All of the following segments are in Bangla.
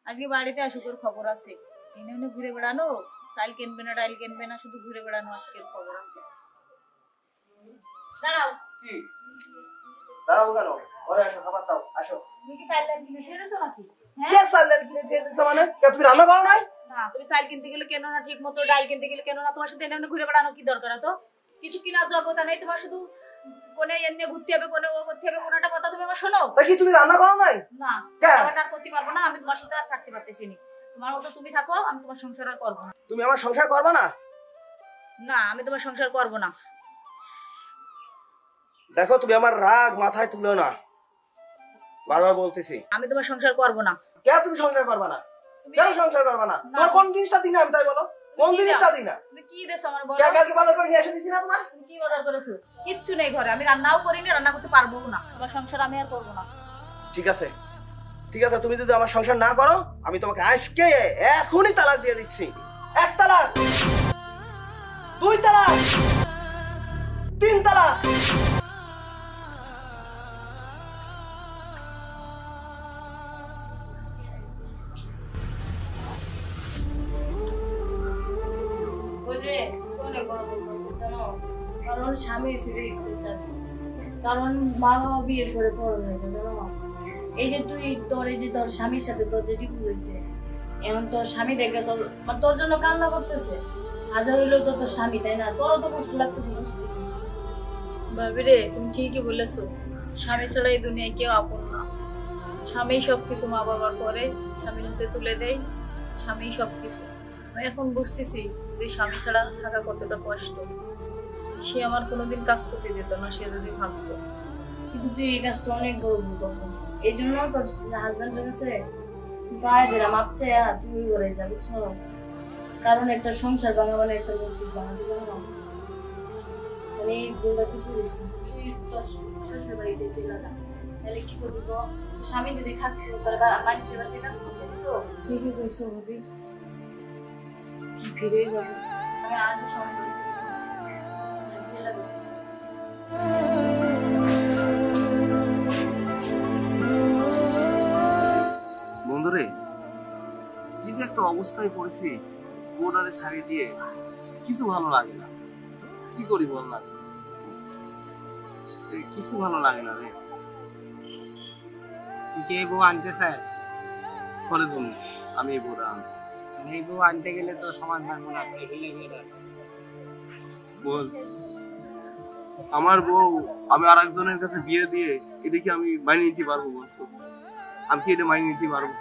আজকে বাড়িতে আসুক, ওর খবর আছে। এনে এনে ঘুরে বেড়ানো, চাল কিনবে না ডাইল কিনবে না, শুধু ঘুরে বেড়ানো, আজকের খবর আছে। দাঁড়াও। কি দাঁড়াবো কেন? ঘরে আসো, খাবার দাও, আসো। তুমি কি চাল কিনে খেয়ে দিছো নাকি? কে চাল কিনে খেয়ে দিছো মানে? কে তুমি রান্না করো নাই? না, তুমি চাল কিনতে গেলে কেন না, ঠিক মতো ডাল কিনতে গেলে কেন না, তোমার সাথে এনে এনে ঘুরে বেড়ানো কি দরকার? তো কিছু কিনা দেওয়া কথা নেই তোমার, শুধু কোনে এনে ঘুরতে হবে, কোনে ও করতে হবে, কোনটা কথা তুমি আমার শোনো। কি তুমি রান্না করো নাই? না, রান্না করতে পারবো না, আমি তোমার সাথে আর থাকতে পারতেছি না। তোমার মতো তুমি থাকো, আমি তোমার সংসার আর করবো না। তুমি আমার সংসার করবে না? না, আমি তোমার সংসার করবো না। দেখো, তুমি আমার রাগ মাথায় তুলো না, বারবার বলতেছি। আমি তোমার সংসার করবো না। কে তুমি সংসার করবে না? কেন সংসার করবে না? তোমার কোন জিনিসটা দিনা আমি তাই বলো? কোন জিনিসটা দিনা? তুমি কি দেছো আমার বলো? কালকে বাজার করে নিয়ে এসে দিছি না তোমার? তুমি কি বাজার করেছো? কিচ্ছু নেই ঘরে, আমি রান্নাও করিনি, রান্না করতে পারবো না। তোমার সংসার আমি আর করবো না। ঠিক আছে, ঠিক আছে, তুমি যদি আমার সংসার না করো, আমি তোমাকে আজকে এখনই তালাক দিয়ে দিচ্ছি। 1 তালাক, 2 তালাক, 3 তালাক। কারণ স্বামী ছেড়ে স্ত্রী চাকরি, কারণ মা বাবা বিয়ের করে বড় হয়ে গেল। এই যে তুই তোর এই যে তোর স্বামীর সাথে তোর যেটি বুঝেছে, এখন তোর স্বামী দেখে তোর জন্য কান্না করতেছে। হাজার হইলেও তো তোর স্বামী, তাই না? তোরও তো কষ্ট লাগতেছে, বুঝতেছি। ভাবি রে, তুমি ঠিকই বলেছো, স্বামী ছাড়া এই দুনিয়ায় কেউ আপন না। স্বামী সবকিছু মা বাবার পরে স্বামীর হাতে তুলে দেয়, স্বামী সবকিছু। আমি এখন বুঝতেছি যে স্বামী ছাড়া থাকা কতটা কষ্ট। সে আমার কোনোদিন কাজ করতে দিত না, সে যদি ভাবতো। কিন্তু তুই এই কাজটা অনেক বড় ভুল করছিস। এই জন্য তোর হাজবেন্ড জমেছে, তুই পায়ে দিলাম মাপ চাইয়া তুই ওই ঘরে যা, বুঝছো? কারণ একটা সংসার ভাঙা মানে একটা মসজিদ ভাঙা, তুই জানো? মানে এই ভুলটা তুই করিস না। তুই তোর শ্বশুর বাড়িতে চলে যা, তাহলে কি করবি? স্বামী যদি থাকতো তার মানুষের বাড়িতে কাজ করতে দিত। ঠিকই কইছো ভাবি, ফিরে যাবো। আমি আজ সময় করেছি বন্ধুরে, যদি একটা অবস্থায় পড়েছি, বোর্ডারে ছাড়িয়ে দিয়ে কিছু ভালো লাগে না। কি করি বল না, কিছু ভালো লাগে না রে। কে বউ আনতে চায়? করে বলুন, আমি এই বোর্ডা আনবো। এই বউ আনতে গেলে তো সমাজ ভাঙবো না, বল, আমার বউ আমি আর একজনের কাছে বিয়ে দিয়ে এটা কি আমি মানিয়ে নিতে পারবো? বল, আমি কি এটা মানিয়ে নিতে পারবো?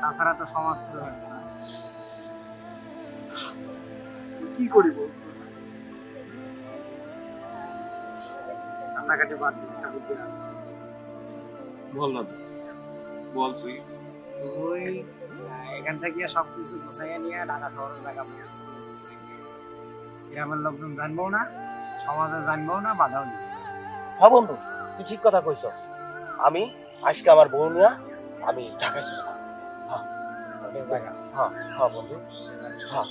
তাছাড়া তো সমাজ তো কি করি বল? কাটাকাটি বাদ দিতে বুদ্ধি আছে। বল না, বল তুই। তুই এখান থেকে সবকিছু গুছাইয়া নিয়ে ঢাকা শহরে লাগাবো। গ্রামের লোকজন জানবো না, সমাজে জানবো না, বাধাও নেই। হ্যাঁ বন্ধু, তুই ঠিক কথা কইছস। আমি আজকে আমার বউ নিয়ে আমি ঢাকায় চলে যাবো। হ্যাঁ হ্যাঁ হ্যাঁ বন্ধু, হ্যাঁ।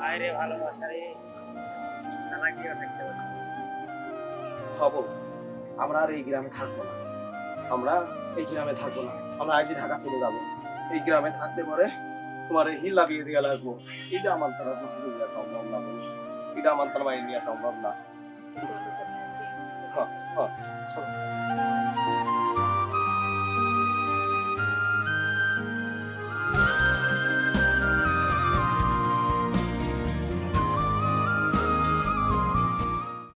আরে ভালোবাসা রে, চালাকিও থাকতে পারে। হবো, আমরা আর এই গ্রামে থাকবো না, আমরা এই গ্রামে থাকবো না, আমরা আজই ঢাকা চলে যাবো। এই গ্রামে থাকতে পারে তোমার এই হিলা বিয়ে দিয়ে লাগবো, এটা আমার দ্বারা সম্ভব না, এটা আমার দ্বারা মাইনে নেওয়া সম্ভব না। হ্যাঁ হ্যাঁ,